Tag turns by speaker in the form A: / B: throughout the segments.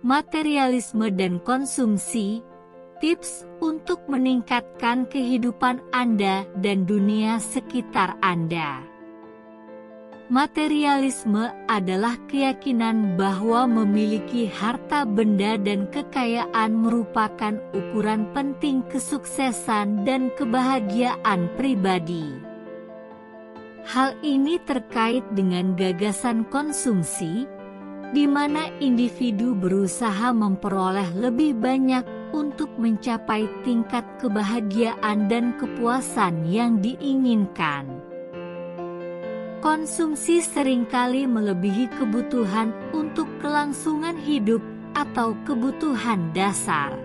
A: materialisme dan konsumsi, tips untuk meningkatkan kehidupan Anda dan dunia sekitar Anda. Materialisme adalah keyakinan bahwa memiliki harta benda dan kekayaan merupakan ukuran penting kesuksesan dan kebahagiaan pribadi. Hal ini terkait dengan gagasan konsumsi, di mana individu berusaha memperoleh lebih banyak untuk mencapai tingkat kebahagiaan dan kepuasan yang diinginkan. Konsumsi seringkali melebihi kebutuhan untuk kelangsungan hidup atau kebutuhan dasar.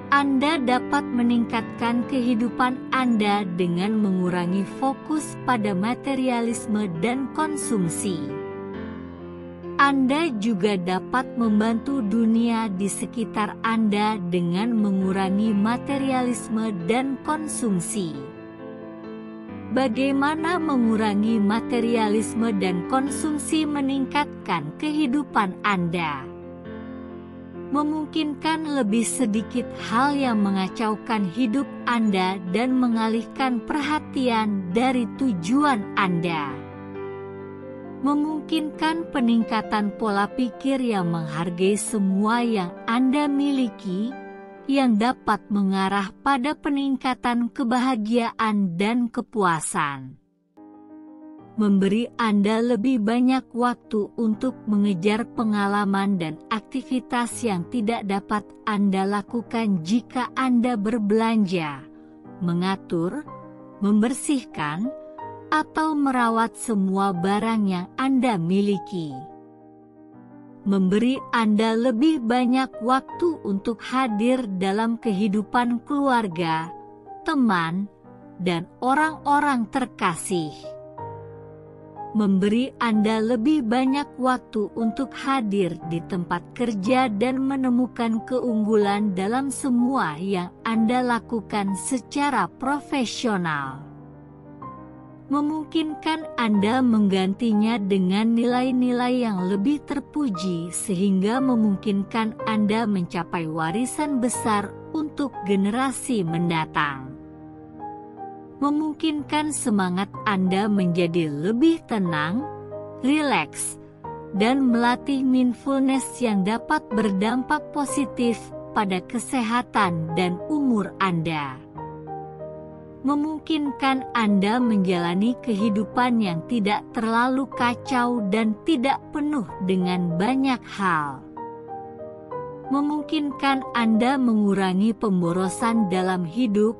A: Anda dapat meningkatkan kehidupan Anda dengan mengurangi fokus pada materialisme dan konsumsi. Anda juga dapat membantu dunia di sekitar Anda dengan mengurangi materialisme dan konsumsi. Bagaimana mengurangi materialisme dan konsumsi meningkatkan kehidupan Anda? Memungkinkan lebih sedikit hal yang mengacaukan hidup Anda dan mengalihkan perhatian dari tujuan Anda. Memungkinkan peningkatan pola pikir yang menghargai semua yang Anda miliki, yang dapat mengarah pada peningkatan kebahagiaan dan kepuasan. Memberi Anda lebih banyak waktu untuk mengejar pengalaman dan aktivitas yang tidak dapat Anda lakukan jika Anda berbelanja, mengatur, membersihkan, atau merawat semua barang yang Anda miliki. Memberi Anda lebih banyak waktu untuk hadir dalam kehidupan keluarga, teman, dan orang-orang terkasih. Memberi Anda lebih banyak waktu untuk hadir di tempat kerja dan menemukan keunggulan dalam semua yang Anda lakukan secara profesional. Memungkinkan Anda menggantinya dengan nilai-nilai yang lebih terpuji sehingga memungkinkan Anda mencapai warisan besar untuk generasi mendatang. Memungkinkan semangat Anda menjadi lebih tenang, rileks, dan melatih mindfulness yang dapat berdampak positif pada kesehatan dan umur Anda. Memungkinkan Anda menjalani kehidupan yang tidak terlalu kacau dan tidak penuh dengan banyak hal. Memungkinkan Anda mengurangi pemborosan dalam hidup,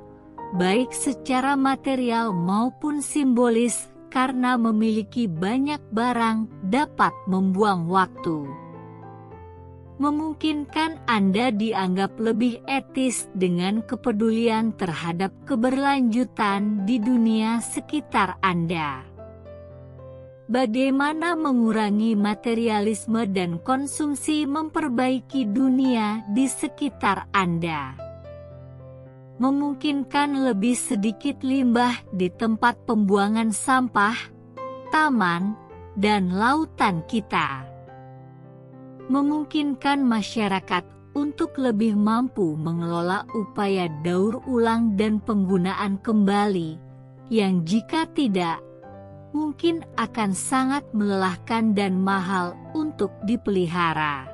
A: baik secara material maupun simbolis, karena memiliki banyak barang dapat membuang waktu. Memungkinkan Anda dianggap lebih etis dengan kepedulian terhadap keberlanjutan di dunia sekitar Anda. Bagaimana mengurangi materialisme dan konsumsi memperbaiki dunia di sekitar Anda? Memungkinkan lebih sedikit limbah di tempat pembuangan sampah, taman, dan lautan kita. Memungkinkan masyarakat untuk lebih mampu mengelola upaya daur ulang dan penggunaan kembali, yang jika tidak, mungkin akan sangat melelahkan dan mahal untuk dipelihara.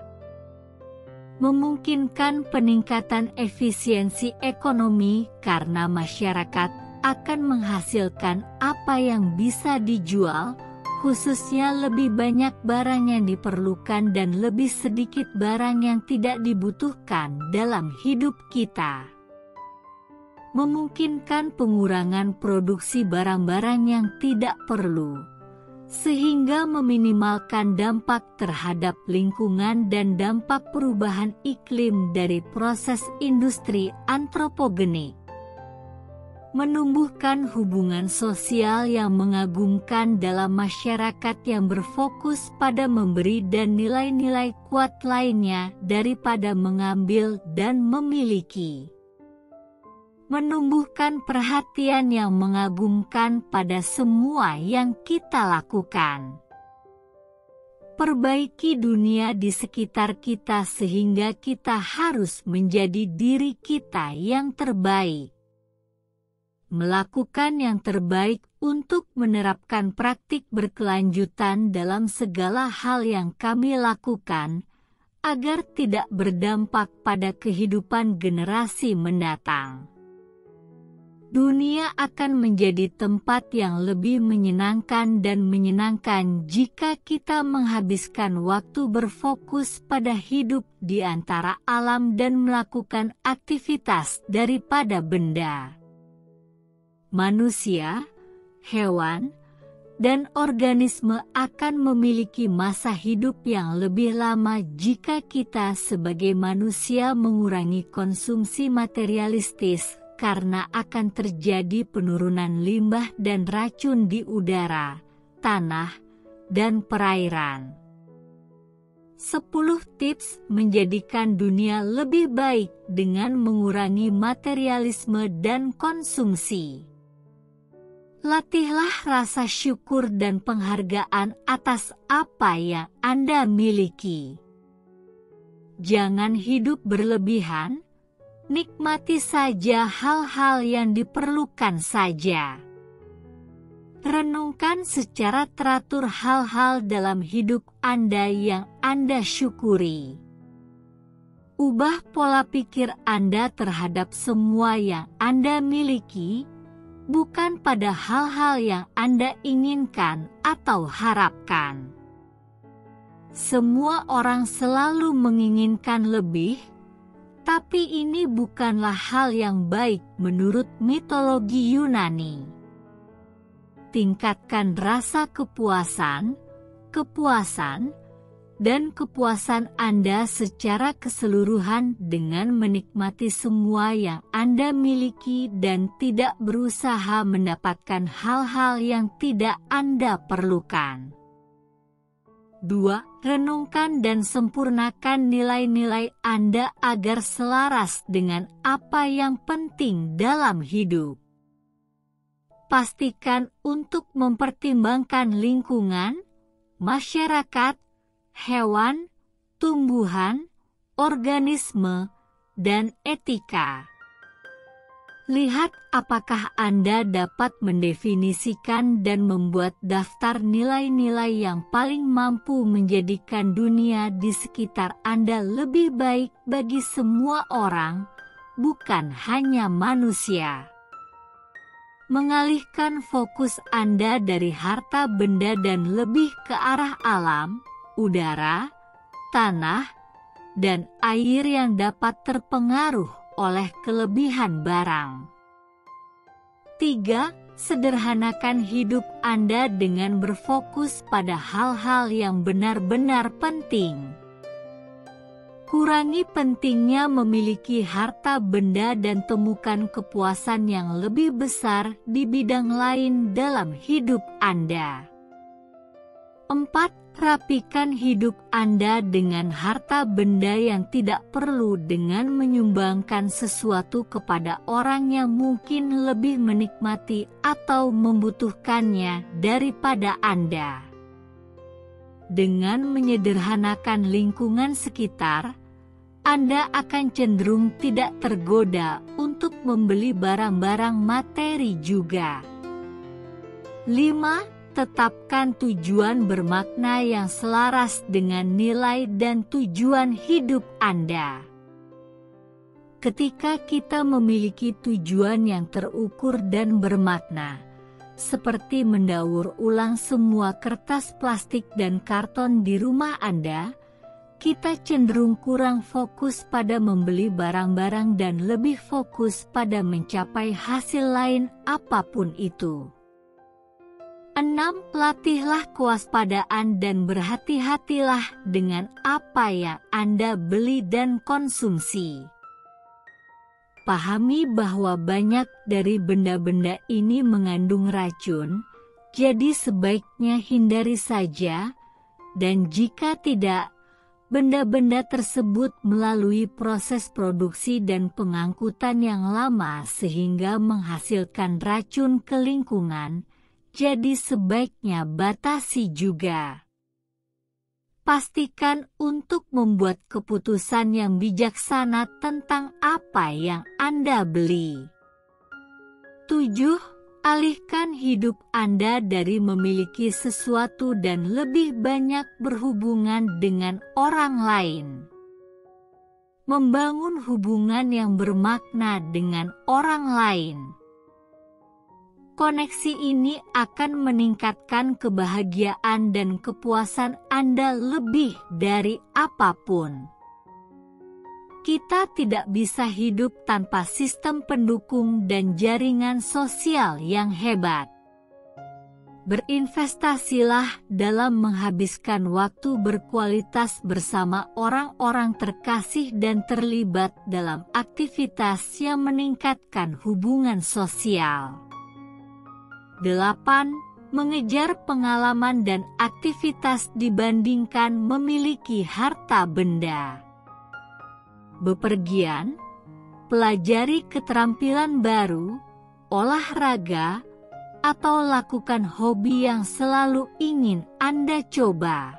A: Memungkinkan peningkatan efisiensi ekonomi karena masyarakat akan menghasilkan apa yang bisa dijual, khususnya lebih banyak barang yang diperlukan dan lebih sedikit barang yang tidak dibutuhkan dalam hidup kita. Memungkinkan pengurangan produksi barang-barang yang tidak perlu, sehingga meminimalkan dampak terhadap lingkungan dan dampak perubahan iklim dari proses industri antropogenik. Menumbuhkan hubungan sosial yang mengagumkan dalam masyarakat yang berfokus pada memberi dan nilai-nilai kuat lainnya daripada mengambil dan memiliki. Menumbuhkan perhatian yang mengagumkan pada semua yang kita lakukan. Perbaiki dunia di sekitar kita sehingga kita harus menjadi diri kita yang terbaik. Melakukan yang terbaik untuk menerapkan praktik berkelanjutan dalam segala hal yang kami lakukan, agar tidak berdampak pada kehidupan generasi mendatang. Dunia akan menjadi tempat yang lebih menyenangkan dan menyenangkan jika kita menghabiskan waktu berfokus pada hidup di antara alam dan melakukan aktivitas daripada benda. Manusia, hewan, dan organisme akan memiliki masa hidup yang lebih lama jika kita sebagai manusia mengurangi konsumsi materialistis, karena akan terjadi penurunan limbah dan racun di udara, tanah, dan perairan. 10 tips menjadikan dunia lebih baik dengan mengurangi materialisme dan konsumsi. Latihlah rasa syukur dan penghargaan atas apa yang Anda miliki. Jangan hidup berlebihan. Nikmati saja hal-hal yang diperlukan saja. Renungkan secara teratur hal-hal dalam hidup Anda yang Anda syukuri. Ubah pola pikir Anda terhadap semua yang Anda miliki, bukan pada hal-hal yang Anda inginkan atau harapkan. Semua orang selalu menginginkan lebih, tapi ini bukanlah hal yang baik menurut mitologi Yunani. Tingkatkan rasa kepuasan, dan kepuasan Anda secara keseluruhan dengan menikmati semua yang Anda miliki dan tidak berusaha mendapatkan hal-hal yang tidak Anda perlukan. 2. Renungkan dan sempurnakan nilai-nilai Anda agar selaras dengan apa yang penting dalam hidup. Pastikan untuk mempertimbangkan lingkungan, masyarakat, hewan, tumbuhan, organisme, dan etika. Lihat apakah Anda dapat mendefinisikan dan membuat daftar nilai-nilai yang paling mampu menjadikan dunia di sekitar Anda lebih baik bagi semua orang, bukan hanya manusia. Mengalihkan fokus Anda dari harta benda dan lebih ke arah alam, udara, tanah, dan air yang dapat terpengaruh oleh kelebihan barang. 3. Sederhanakan hidup Anda dengan berfokus pada hal-hal yang benar-benar penting. Kurangi pentingnya memiliki harta benda dan temukan kepuasan yang lebih besar di bidang lain dalam hidup Anda. 4. Rapikan hidup Anda dengan harta benda yang tidak perlu dengan menyumbangkan sesuatu kepada orang yang mungkin lebih menikmati atau membutuhkannya daripada Anda. Dengan menyederhanakan lingkungan sekitar, Anda akan cenderung tidak tergoda untuk membeli barang-barang materi juga. 5. Tetapkan tujuan bermakna yang selaras dengan nilai dan tujuan hidup Anda. Ketika kita memiliki tujuan yang terukur dan bermakna, seperti mendaur ulang semua kertas plastik dan karton di rumah Anda, kita cenderung kurang fokus pada membeli barang-barang dan lebih fokus pada mencapai hasil lain apapun itu. 6. Latihlah kewaspadaan dan berhati-hatilah dengan apa yang Anda beli dan konsumsi. Pahami bahwa banyak dari benda-benda ini mengandung racun, jadi sebaiknya hindari saja, dan jika tidak, benda-benda tersebut melalui proses produksi dan pengangkutan yang lama sehingga menghasilkan racun ke lingkungan, jadi sebaiknya batasi juga. pastikan untuk membuat keputusan yang bijaksana tentang apa yang Anda beli. 7. Alihkan hidup Anda dari memiliki sesuatu dan lebih banyak berhubungan dengan orang lain. Membangun hubungan yang bermakna dengan orang lain. Koneksi ini akan meningkatkan kebahagiaan dan kepuasan Anda lebih dari apapun. Kita tidak bisa hidup tanpa sistem pendukung dan jaringan sosial yang hebat. Berinvestasilah dalam menghabiskan waktu berkualitas bersama orang-orang terkasih dan terlibat dalam aktivitas yang meningkatkan hubungan sosial. 8. Mengejar pengalaman dan aktivitas dibandingkan memiliki harta benda. Bepergian, pelajari keterampilan baru, olahraga, atau lakukan hobi yang selalu ingin Anda coba.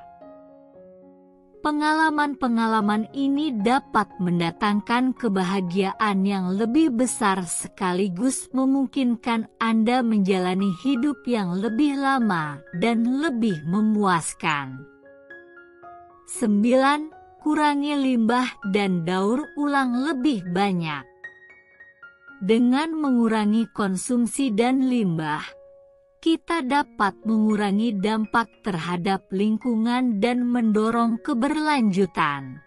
A: Pengalaman-pengalaman ini dapat mendatangkan kebahagiaan yang lebih besar sekaligus memungkinkan Anda menjalani hidup yang lebih lama dan lebih memuaskan. 9. Kurangi limbah dan daur ulang lebih banyak. Dengan mengurangi konsumsi dan limbah, kita dapat mengurangi dampak terhadap lingkungan dan mendorong keberlanjutan.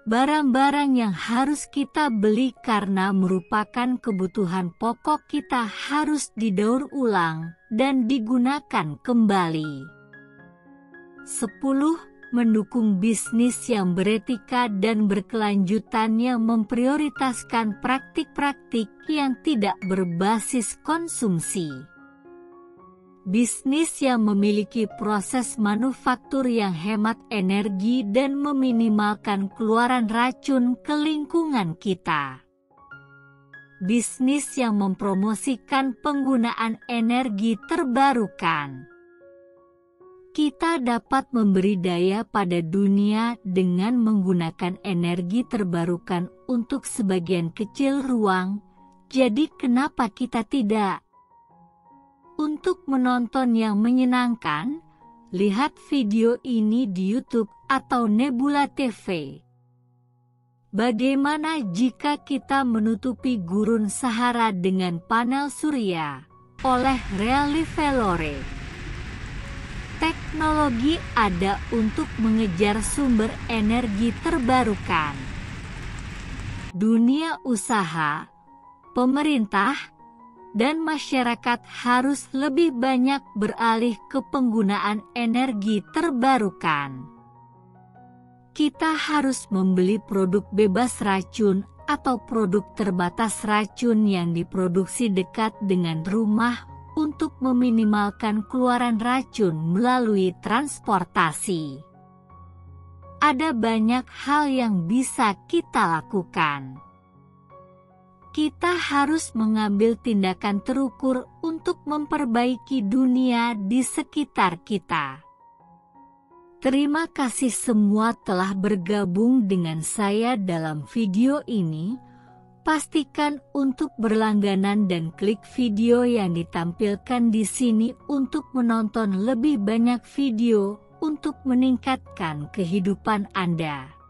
A: Barang-barang yang harus kita beli karena merupakan kebutuhan pokok kita harus didaur ulang dan digunakan kembali. 10. Mendukung bisnis yang beretika dan berkelanjutan yang memprioritaskan praktik-praktik yang tidak berbasis konsumsi. Bisnis yang memiliki proses manufaktur yang hemat energi dan meminimalkan keluaran racun ke lingkungan kita. Bisnis yang mempromosikan penggunaan energi terbarukan. Kita dapat memberi daya pada dunia dengan menggunakan energi terbarukan untuk sebagian kecil ruang, jadi kenapa kita tidak? Untuk menonton yang menyenangkan, lihat video ini di YouTube atau Nebula TV. Bagaimana jika kita menutupi gurun Sahara dengan panel surya? Oleh Relief Valore. Teknologi ada untuk mengejar sumber energi terbarukan. Dunia usaha, pemerintah, dan masyarakat harus lebih banyak beralih ke penggunaan energi terbarukan. Kita harus membeli produk bebas racun atau produk terbatas racun yang diproduksi dekat dengan rumah untuk meminimalkan keluaran racun melalui transportasi. Ada banyak hal yang bisa kita lakukan. Kita harus mengambil tindakan terukur untuk memperbaiki dunia di sekitar kita. Terima kasih semua telah bergabung dengan saya dalam video ini. Pastikan untuk berlangganan dan klik video yang ditampilkan di sini untuk menonton lebih banyak video untuk meningkatkan kehidupan Anda.